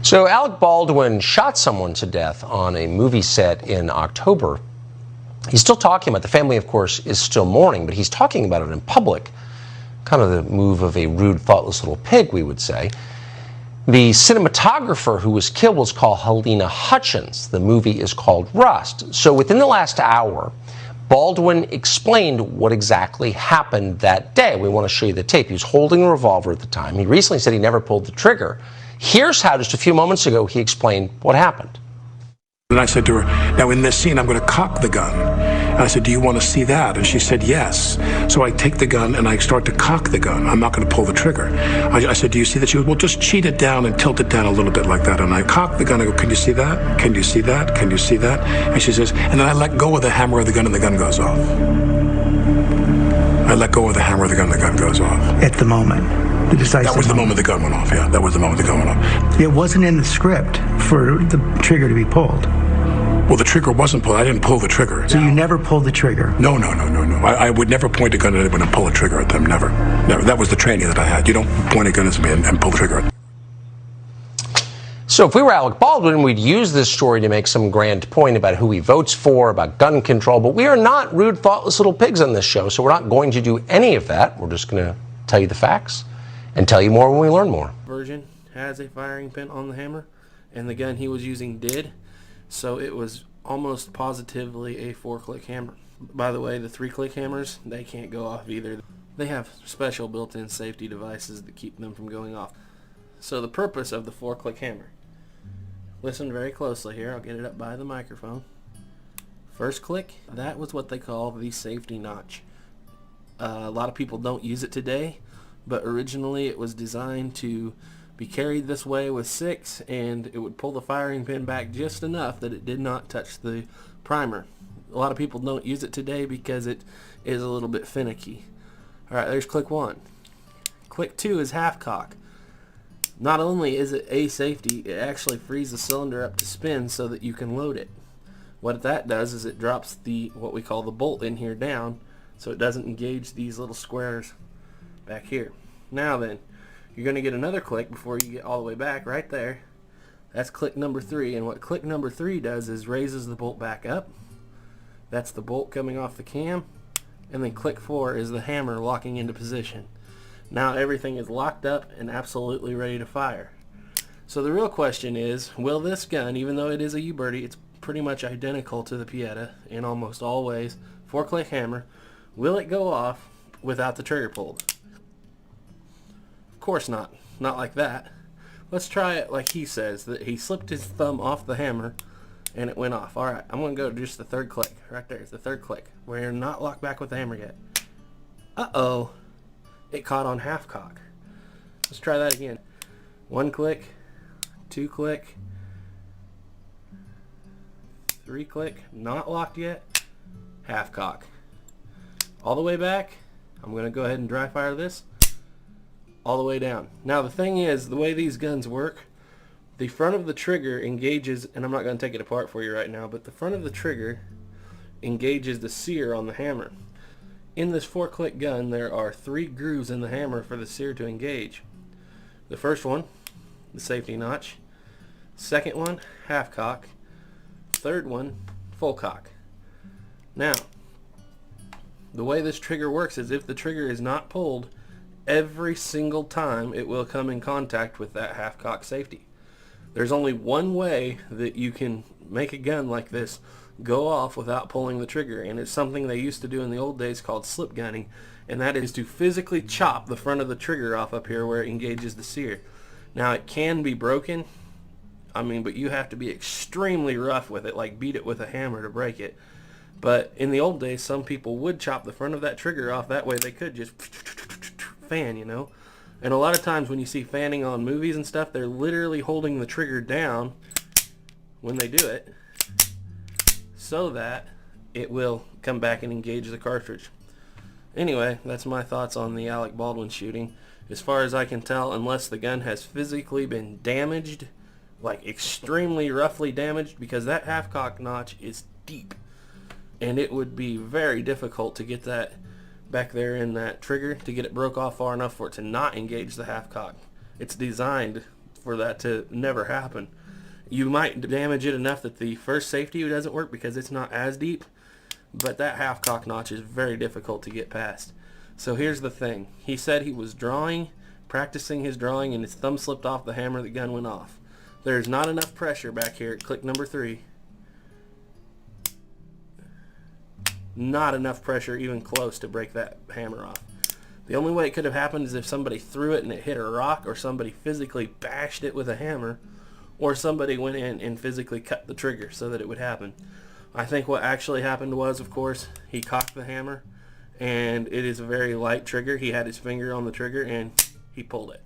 So Alec Baldwin shot someone to death on a movie set in October. He's still talking about it. The family, of course, is still mourning, but he's talking about it in public. Kind of the move of a rude, thoughtless little pig, we would say. The cinematographer who was killed was called Helena Hutchins. The movie is called Rust. So within the last hour, Baldwin explained what exactly happened that day. We want to show you the tape. He was holding a revolver at the time. He recently said he never pulled the trigger. Here's how, just a few moments ago, he explained what happened. And I said to her, now in this scene, I'm going to cock the gun. And I said, do you want to see that? And she said, yes. So I take the gun and I start to cock the gun. I'm not going to pull the trigger. I said, do you see that? She goes, well, just cheat it down and tilt it down a little bit like that. And I cock the gun. I go, can you see that? Can you see that? Can you see that? And she says, and then I let go of the hammer of the gun and the gun goes off. I let go of the hammer of the gun and the gun goes off. At the moment. That was the moment the gun went off, yeah. That was the moment the gun went off. It wasn't in the script for the trigger to be pulled. Well, the trigger wasn't pulled. I didn't pull the trigger. So you never pulled the trigger? No. I would never point a gun at anyone and pull a trigger at them. Never. That was the training that I had. You don't point a gun at me and pull the trigger. So if we were Alec Baldwin, we'd use this story to make some grand point about who he votes for, about gun control. But we are not rude, thoughtless little pigs on this show, so we're not going to do any of that. We're just going to tell you the facts and tell you more when we learn more. Version has a firing pin on the hammer, and the gun he was using did. So it was almost positively a 4-click hammer. By the way, the 3-click hammers, they can't go off either. They have special built-in safety devices that keep them from going off. So the purpose of the 4-click hammer. Listen very closely here. I'll get it up by the microphone. First click, that was what they call the safety notch. A lot of people don't use it today, but originally it was designed to be carried this way with 6, and it would pull the firing pin back just enough that it did not touch the primer. A lot of people don't use it today because it is a little bit finicky. Alright, there's click 1. Click 2 is half cock. Not only is it a safety, it actually frees the cylinder up to spin so that you can load it. What that does is it drops what we call the bolt in here down so it doesn't engage these little squares back here. Now then, you're going to get another click before you get all the way back right there. That's click number 3, and what click number 3 does is raises the bolt back up. That's the bolt coming off the cam, and then click 4 is the hammer locking into position. Now everything is locked up and absolutely ready to fire. So the real question is, will this gun, even though it is a U-Birdie, it's pretty much identical to the Pieta in almost all ways, 4-click hammer, will it go off without the trigger pulled? Of course not. Not like that. Let's try it like he says, that he slipped his thumb off the hammer and it went off. Alright, I'm going to go to just the 3rd click. Right there, it's the 3rd click. We're not locked back with the hammer yet. Uh-oh. It caught on half cock. Let's try that again. 1 click, 2 click, 3 click, not locked yet, half cock. All the way back, I'm going to go ahead and dry fire this, all the way down. Now the thing is, the way these guns work, the front of the trigger engages, and I'm not going to take it apart for you right now, but the front of the trigger engages the sear on the hammer. In this 4-click gun, there are 3 grooves in the hammer for the sear to engage. The first one, the safety notch. Second one, half cock. Third one, full cock. Now, the way this trigger works is if the trigger is not pulled, every single time it will come in contact with that half cock safety. There's only one way that you can make a gun like this go off without pulling the trigger, and it's something they used to do in the old days called slip gunning, and that is to physically chop the front of the trigger off up here where it engages the sear. Now it can be broken, but you have to be extremely rough with it, like beat it with a hammer to break it. But in the old days, some people would chop the front of that trigger off, that way they could just fan, you know. And a lot of times when you see fanning on movies and stuff, they're literally holding the trigger down when they do it, so that it will come back and engage the cartridge. Anyway, that's my thoughts on the Alec Baldwin shooting. As far as I can tell, unless the gun has physically been damaged, like extremely roughly damaged, because that half-cock notch is deep, and it would be very difficult to get that back there in that trigger, to get it broke off far enough for it to not engage the half-cock. It's designed for that to never happen. You might damage it enough that the first safety doesn't work because it's not as deep, but that half cock notch is very difficult to get past. So here's the thing. He said he was drawing, practicing his drawing, and his thumb slipped off the hammer, the gun went off. There's not enough pressure back here at click number 3. Not enough pressure even close to break that hammer off. The only way it could have happened is if somebody threw it and it hit a rock, or somebody physically bashed it with a hammer, or somebody went in and physically cut the trigger so that it would happen. I think what actually happened was, of course, he cocked the hammer, and it is a very light trigger. He had his finger on the trigger and he pulled it.